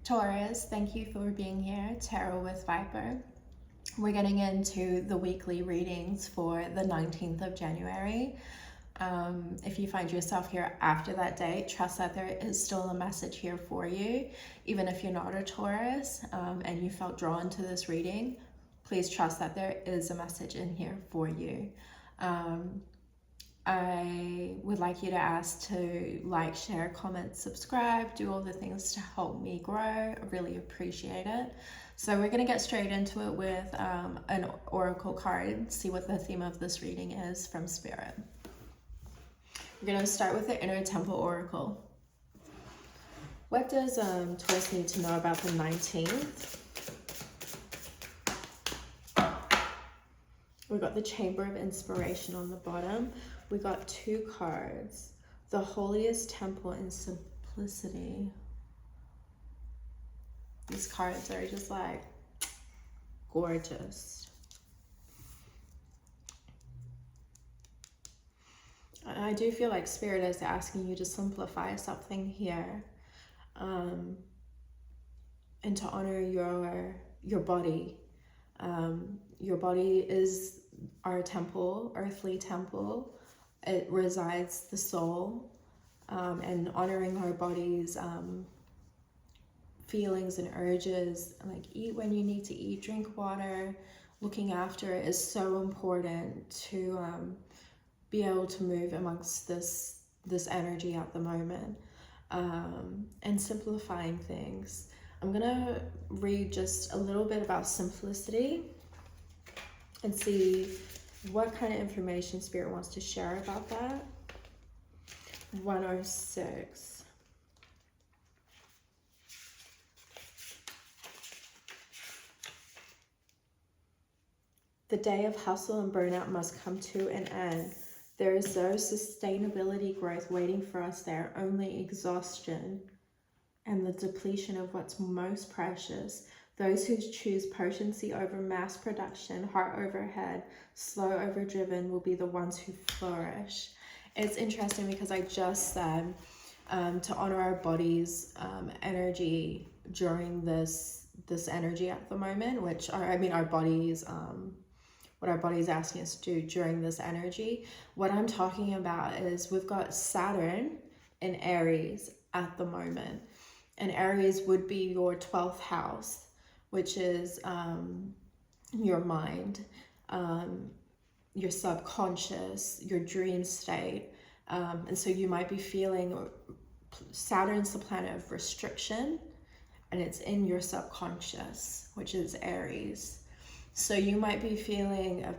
Taurus, thank you for being here. Tarot with Viper. We're getting into the weekly readings for the 19th of January. If you find yourself here after that date, trust that there is still a message here for you. Even if you're not a Taurus and you felt drawn to this reading, please trust that there is a message in here for you. I would like you to ask to like, share, comment, subscribe, do all the things to help me grow. I really appreciate it. So we're going to get straight into it with an oracle card, see what the theme of this reading is from Spirit. We're going to start with the Inner Temple Oracle. What does Taurus need to know about the 19th? We got the Chamber of Inspiration on the bottom. We got two cards. The Holiest Temple and Simplicity. These cards are just like gorgeous. I do feel like Spirit is asking you to simplify something here, and to honor your body. Your body is our temple, earthly temple. It resides the soul, and honoring our body's feelings and urges, like eat when you need to eat, drink water, looking after it is so important to be able to move amongst this energy at the moment, and simplifying things. I'm gonna read just a little bit about simplicity and see what kind of information Spirit wants to share about that. 106. The day of hustle and burnout must come to an end. There is no sustainability growth waiting for us there, only exhaustion and the depletion of what's most precious. Those who choose potency over mass production, heart over head, slow over driven will be the ones who flourish. It's interesting because I just said to honor our body's energy during this energy at the moment, which our bodies, what our body's asking us to do during this energy. What I'm talking about is we've got Saturn in Aries at the moment. And Aries would be your 12th house, which is your mind, your subconscious, your dream state. And so you might be feeling, Saturn's the planet of restriction, and it's in your subconscious, which is Aries. So you might be feeling a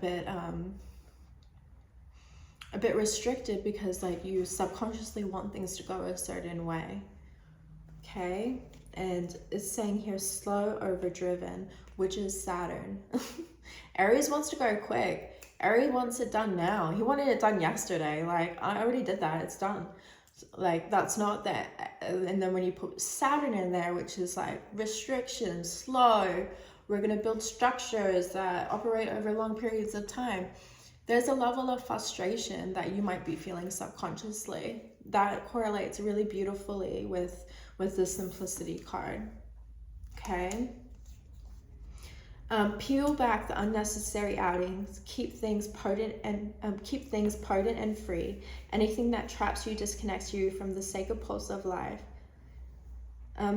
bit restricted because like you subconsciously want things to go a certain way. Okay, and it's saying here slow over driven, which is Saturn. Aries wants to go quick. Aries wants it done now. He wanted it done yesterday. Like, I already did that, it's done. Like, that's not that. And then when you put Saturn in there, which is like restriction, slow, we're going to build structures that operate over long periods of time. There's a level of frustration that you might be feeling subconsciously that correlates really beautifully with the simplicity card. Okay. Peel back the unnecessary outings. Keep things potent and free. Anything that traps you, disconnects you from the sacred pulse of life.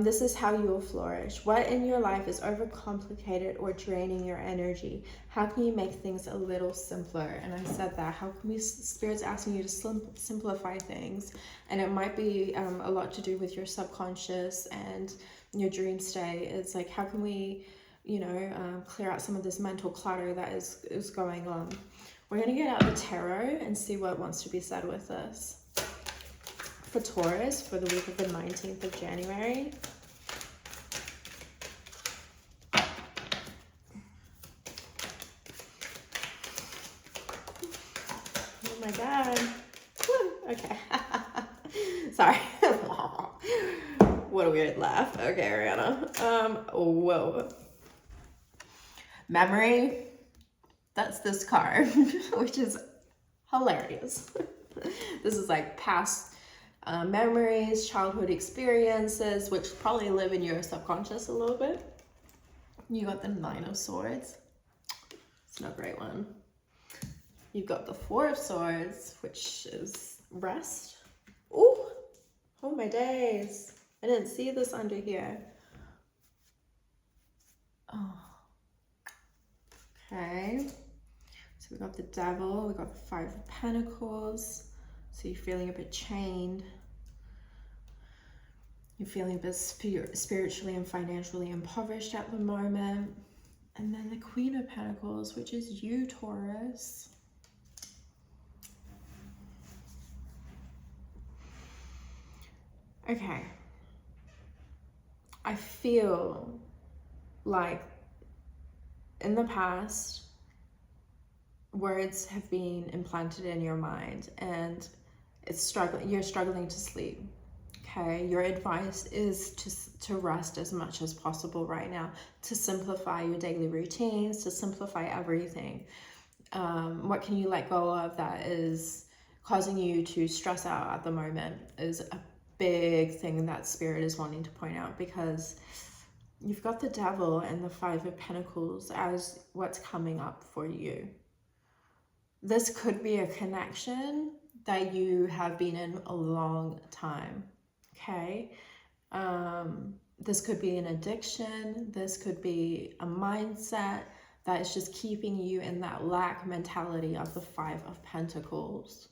This is how you will flourish. What in your life is overcomplicated or draining your energy? How can you make things a little simpler? And I said that. How can Spirit's asking you to simplify things? And it might be a lot to do with your subconscious and your dream state. It's like, how can we, clear out some of this mental clutter that is going on? We're going to get out the tarot and see what wants to be said with this. For Taurus, for the week of the 19th of January. Oh my God. Woo. Okay. Sorry. What a weird laugh. Okay, Ariana. Whoa. Memory. That's this card, which is hilarious. This is like past memories, childhood experiences, which probably live in your subconscious a little bit. You got the Nine of Swords. It's not a great one. You've got the Four of Swords, which is rest. Ooh, oh my days. I didn't see this under here. Oh, okay. So we got the Devil, we got the Five of Pentacles. So you're feeling a bit chained. You're feeling a bit spiritually and financially impoverished at the moment. And then the Queen of Pentacles, which is you, Taurus. Okay. I feel like in the past, words have been implanted in your mind and you're struggling to sleep. Okay, your advice is to rest as much as possible right now, to simplify your daily routines, to simplify everything. What can you let go of that is causing you to stress out at the moment is a big thing that Spirit is wanting to point out, because you've got the Devil and the Five of Pentacles as what's coming up for you. This could be a connection that you have been in a long time. Okay, this could be an addiction. This could be a mindset that is just keeping you in that lack mentality of the Five of Pentacles.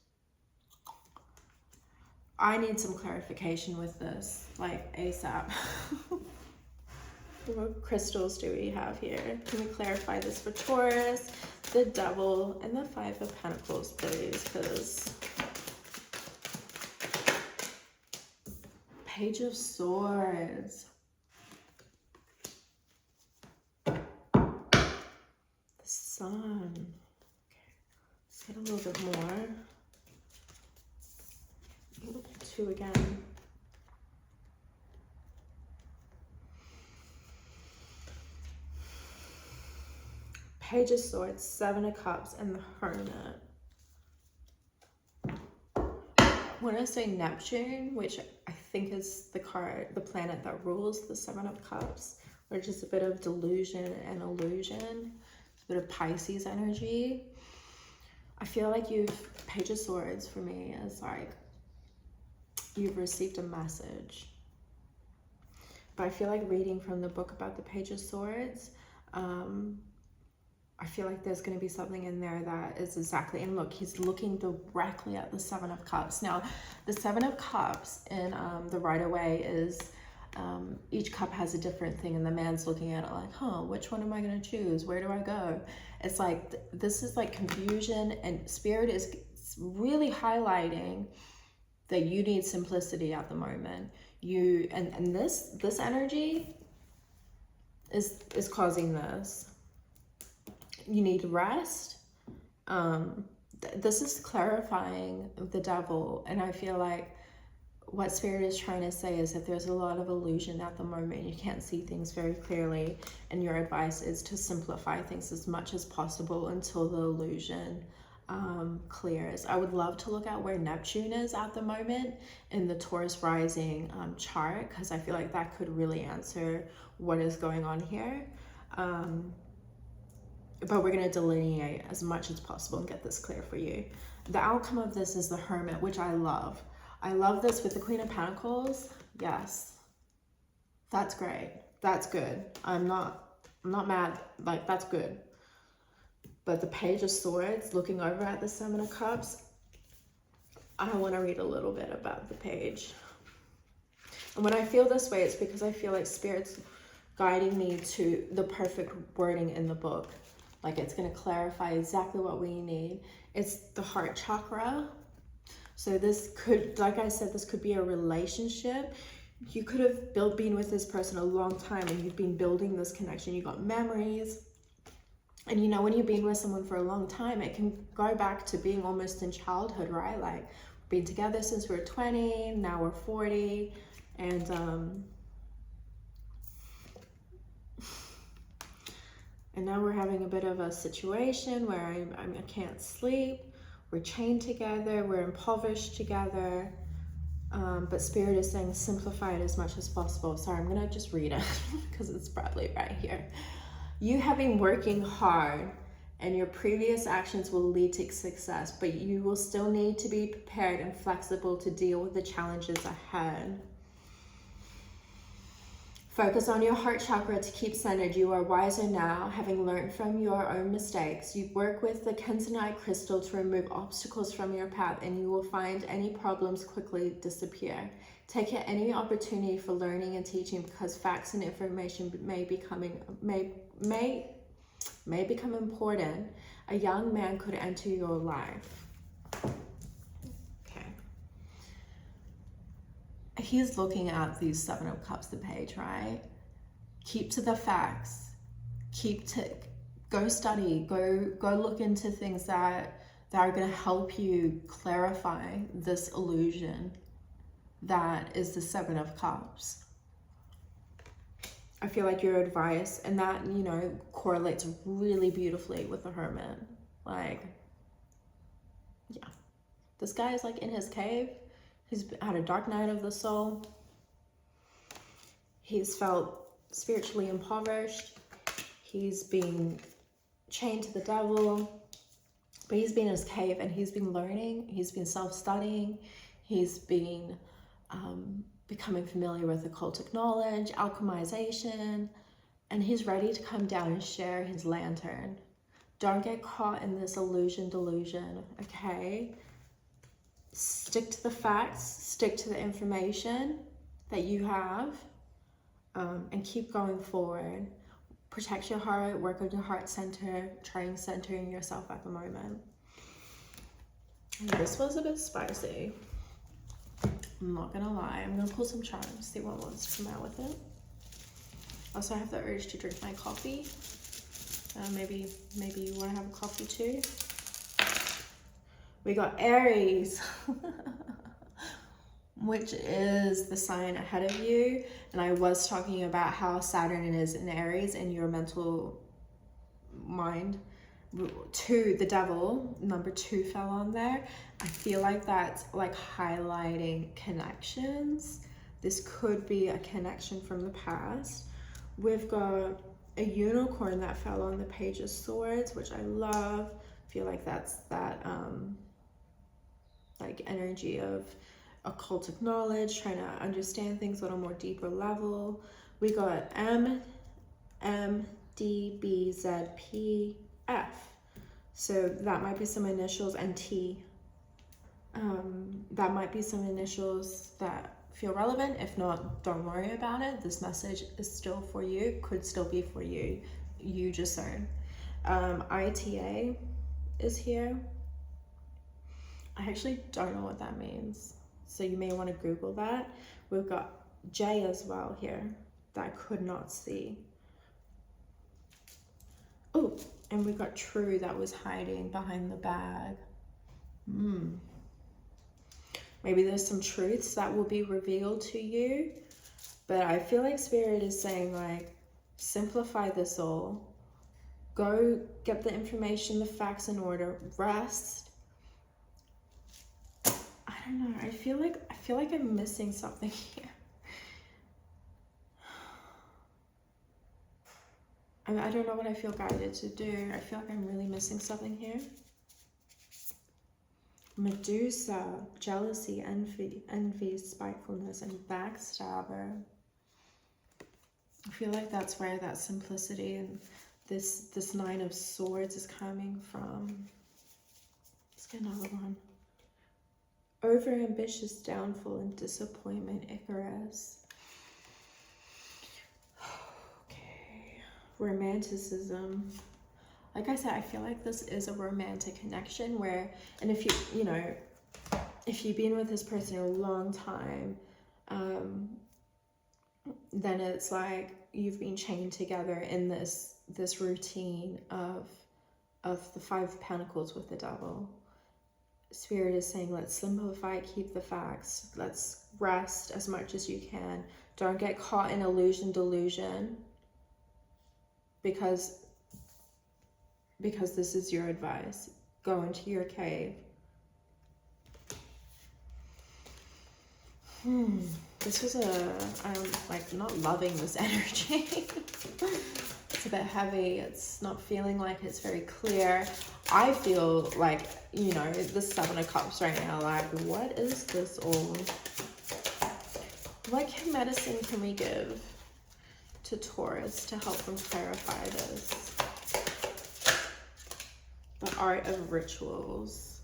I need some clarification with this, like ASAP. What crystals do we have here? Can we clarify this for Taurus, the Devil, and the Five of Pentacles, please? Because Page of Swords. The Sun. Okay, let's get a little bit more. Two again. Page of Swords, Seven of Cups, and the Hermit. When I say Neptune, which I think is the planet that rules the Seven of Cups, which is a bit of delusion and illusion, it's a bit of Pisces energy. I feel like Page of Swords for me is like you've received a message. But I feel like reading from the book about the Page of Swords, I feel like there's going to be something in there that is exactly, and look, he's looking directly at the Seven of Cups. Now, the Seven of Cups in the Rider-Waite is, each cup has a different thing, and the man's looking at it like, huh, which one am I going to choose? Where do I go? It's like, this is like confusion, and Spirit is really highlighting that you need simplicity at the moment. And this energy is causing this. You need rest. This is clarifying the Devil, and I feel like what Spirit is trying to say is that there's a lot of illusion at the moment. You can't see things very clearly, and your advice is to simplify things as much as possible until the illusion clears. I would love to look at where Neptune is at the moment in the Taurus rising chart, because I feel like that could really answer what is going on here. But we're going to delineate as much as possible and get this clear for you. The outcome of this is the Hermit, which I love. I love this with the Queen of Pentacles. Yes, that's great. That's good. I'm not mad. Like, that's good. But the Page of Swords, looking over at the Seven of Cups, I want to read a little bit about the page. And when I feel this way, it's because I feel like Spirit's guiding me to the perfect wording in the book. Like, it's going to clarify exactly what we need. It's the heart chakra. So this could, like I said, this could be a relationship. You could have been with this person a long time, and you've been building this connection. You got memories. And you know, when you've been with someone for a long time, it can go back to being almost in childhood, right? Like, we've been together since we were 20, now we're 40. And now we're having a bit of a situation where I can't sleep. We're chained together. We're impoverished together. But Spirit is saying simplify it as much as possible. Sorry, I'm going to just read it because it's probably right here. You have been working hard and your previous actions will lead to success, but you will still need to be prepared and flexible to deal with the challenges ahead. Focus on your heart chakra to keep centered. You are wiser now, having learned from your own mistakes. You work with the Kenzanite crystal to remove obstacles from your path, and you will find any problems quickly disappear. Take any opportunity for learning and teaching, because facts and information may become important. A young man could enter your life. Okay. He's looking at these Seven of Cups, the page, right? Keep to the facts. Go study. Go look into things that are going to help you clarify this illusion that is the Seven of Cups. I feel like your advice, and that, you know, correlates really beautifully with the Hermit. Like, yeah. This guy is like in his cave. He's had a dark night of the soul. He's felt spiritually impoverished. He's been chained to the devil. But he's been in his cave and he's been learning. He's been self-studying. He's been becoming familiar with occultic knowledge, alchemization, and he's ready to come down and share his lantern. Don't get caught in this delusion, okay? Stick to the facts, stick to the information that you have, and keep going forward. Protect your heart, work on your heart center, trying centering yourself at the moment. And this was a bit spicy. I'm not gonna lie. I'm gonna pull some charms, see what wants to come out with it. Also, I have the urge to drink my coffee. Maybe you want to have a coffee too. We got Aries, which is the sign ahead of you. And I was talking about how Saturn is in Aries in your mental mind. 2, the devil, number 2 fell on there. I feel like that's like highlighting connections. This could be a connection from the past. We've got a unicorn that fell on the Page of Swords, which I love. I feel like that's that like energy of occultic knowledge, trying to understand things on a more deeper level. We got MDBZPF. So that might be some initials, and T. That might be some initials that feel relevant. If not, don't worry about it. This message is still for you, could still be for you. You discern. ITA is here. I actually don't know what that means, so you may want to Google that. We've got J as well here that I could not see. Oh, and we got True that was hiding behind the bag. Maybe there's some truths that will be revealed to you, but I feel like Spirit is saying, like, simplify this all. Go get the information, the facts in order, rest. I don't know, I feel like I'm missing something here. I don't know what I feel guided to do. I feel like I'm really missing something here. Medusa, jealousy, envy, spitefulness, and backstabber. I feel like that's where that simplicity and this 9 of Swords is coming from. Let's get another one. Overambitious, downfall, and disappointment, Icarus. Okay. Romanticism. Like I said, I feel like this is a romantic connection where, and if if you've been with this person a long time, then it's like you've been chained together in this routine of the 5 of Pentacles with the devil. Spirit is saying, let's simplify, keep the facts, let's rest as much as you can. Don't get caught in delusion, because this is your advice. Go into your cave. This was I'm like not loving this energy. It's a bit heavy. It's not feeling like it's very clear. I feel like, you know, the Seven of Cups right now, like, what is this all? What medicine can we give to Taurus to help them clarify this? The art of rituals.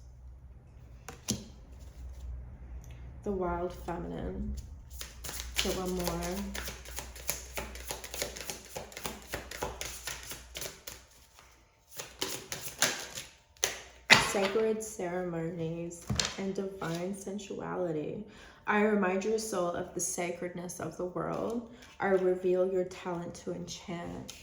The wild feminine. So one more. Sacred ceremonies and divine sensuality. I remind your soul of the sacredness of the world. I reveal your talent to enchant.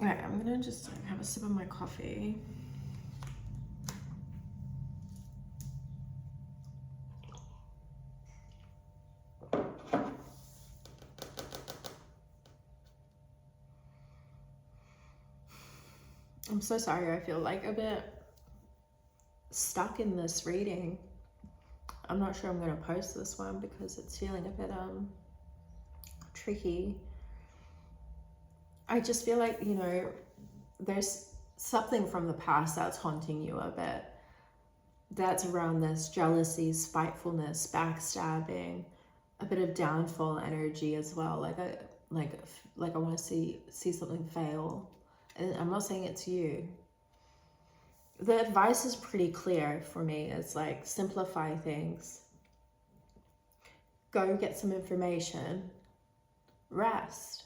All right, I'm gonna just have a sip of my coffee. I'm so sorry, I feel like a bit stuck in this reading. I'm not sure I'm gonna post this one because it's feeling a bit tricky. I just feel like, you know, there's something from the past that's haunting you a bit. That's around this jealousy, spitefulness, backstabbing, a bit of downfall energy as well. Like I want to see something fail. And I'm not saying it's you. The advice is pretty clear for me. It's like, simplify things. Go get some information. Rest.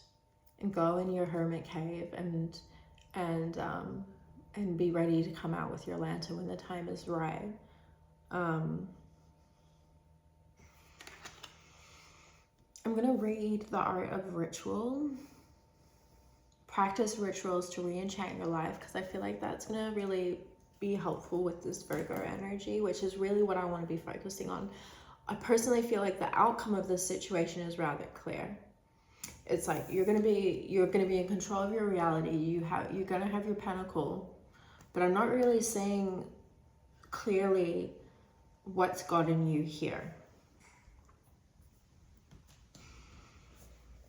And go in your hermit cave and be ready to come out with your lantern when the time is right. I'm going to read The Art of Ritual. Practice rituals to re-enchant your life, because I feel like that's going to really be helpful with this Virgo energy, which is really what I want to be focusing on. I personally feel like the outcome of this situation is rather clear. It's like you're gonna be in control of your reality. You're gonna have your pentacle, but I'm not really seeing clearly what's gotten you here.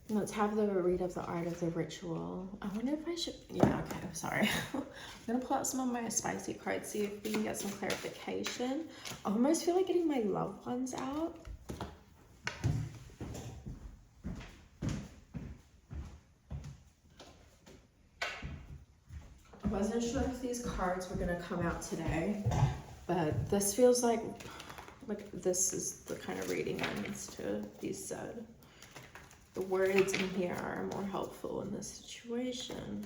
Let's have the read of the art of the ritual. I wonder if I should, yeah, okay, I'm sorry. I'm gonna pull out some of my spicy cards, see if we can get some clarification. I almost feel like getting my loved ones out. I wasn't sure if these cards were gonna come out today, but this feels like this is the kind of reading that needs to be said. The words in here are more helpful in this situation.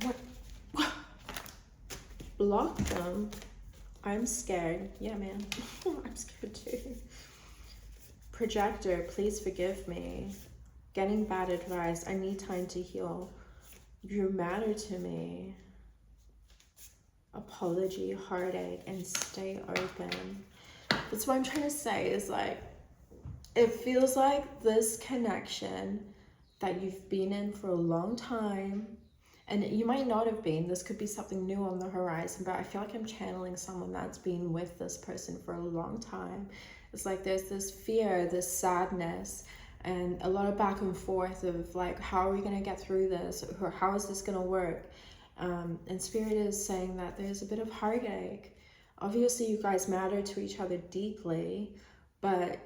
What? Block them. I'm scared. Yeah, man. I'm scared too. Projector, please forgive me. Getting bad advice. I need time to heal. You matter to me. Apology, heartache, and stay open. That's what I'm trying to say is like, it feels like this connection that you've been in for a long time, and you might not have been, this could be something new on the horizon, but I feel like I'm channeling someone that's been with this person for a long time. It's like there's this fear, this sadness, and a lot of back and forth of like, how are we going to get through this? Or how is this going to work? And Spirit is saying that there's a bit of heartache. Obviously, you guys matter to each other deeply, but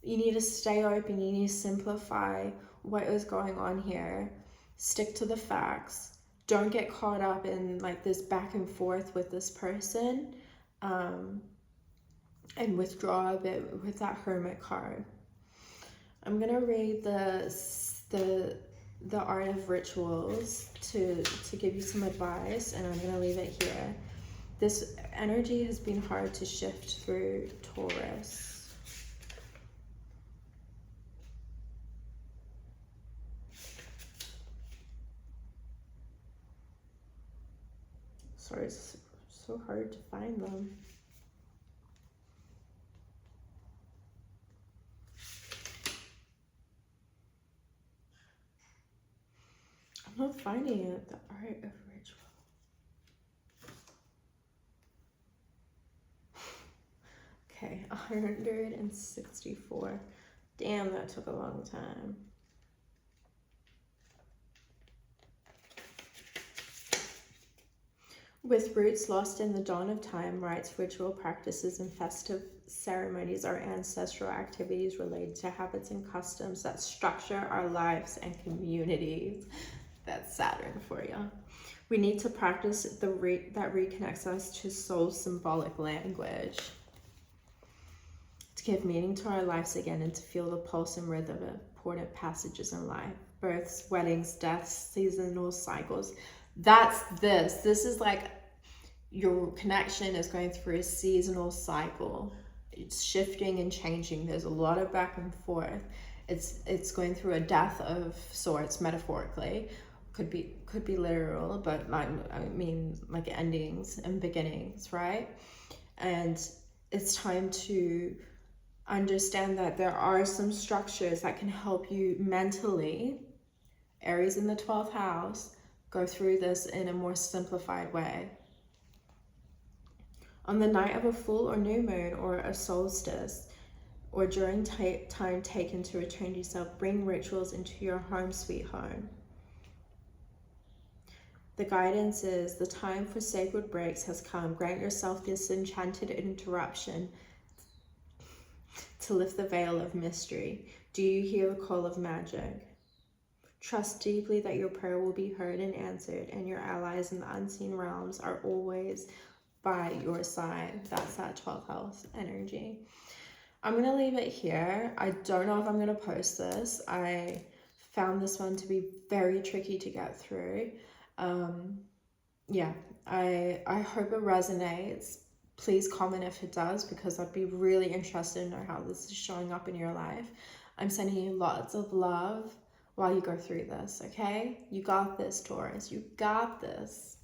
you need to stay open. You need to simplify what is going on here. Stick to the facts. Don't get caught up in like this back and forth with this person, and withdraw a bit with that Hermit card. I'm gonna read the art of rituals to give you some advice, and I'm gonna leave it here. This energy has been hard to shift through, Taurus. Sorry, it's so hard to find them. I'm not finding it. The art of ritual. Okay, 164. Damn, that took a long time. With roots lost in the dawn of time, rites, ritual practices, and festive ceremonies are ancestral activities related to habits and customs that structure our lives and communities. That's Saturn for you. We need to practice that reconnects us to soul symbolic language, to give meaning to our lives again and to feel the pulse and rhythm of important passages in life. Births, weddings, deaths, seasonal cycles. That's this. This is like your connection is going through a seasonal cycle. It's shifting and changing. There's a lot of back and forth. It's going through a death of sorts, metaphorically. Could be literal, but I mean like endings and beginnings, right? And it's time to understand that there are some structures that can help you mentally, Aries in the 12th house, go through this in a more simplified way. On the night of a full or new moon or a solstice, or during time taken to return to yourself, bring rituals into your home sweet home. The guidance is, the time for sacred breaks has come. Grant yourself this enchanted interruption to lift the veil of mystery. Do you hear the call of magic? Trust deeply that your prayer will be heard and answered, and your allies in the unseen realms are always by your side. That's that 12th house energy. I'm going to leave it here. I don't know if I'm going to post this. I found this one to be very tricky to get through. Yeah, I hope it resonates. Please comment if it does, because I'd be really interested to know how this is showing up in your life. I'm sending you lots of love while you go through this, okay? You got this, Taurus. You got this.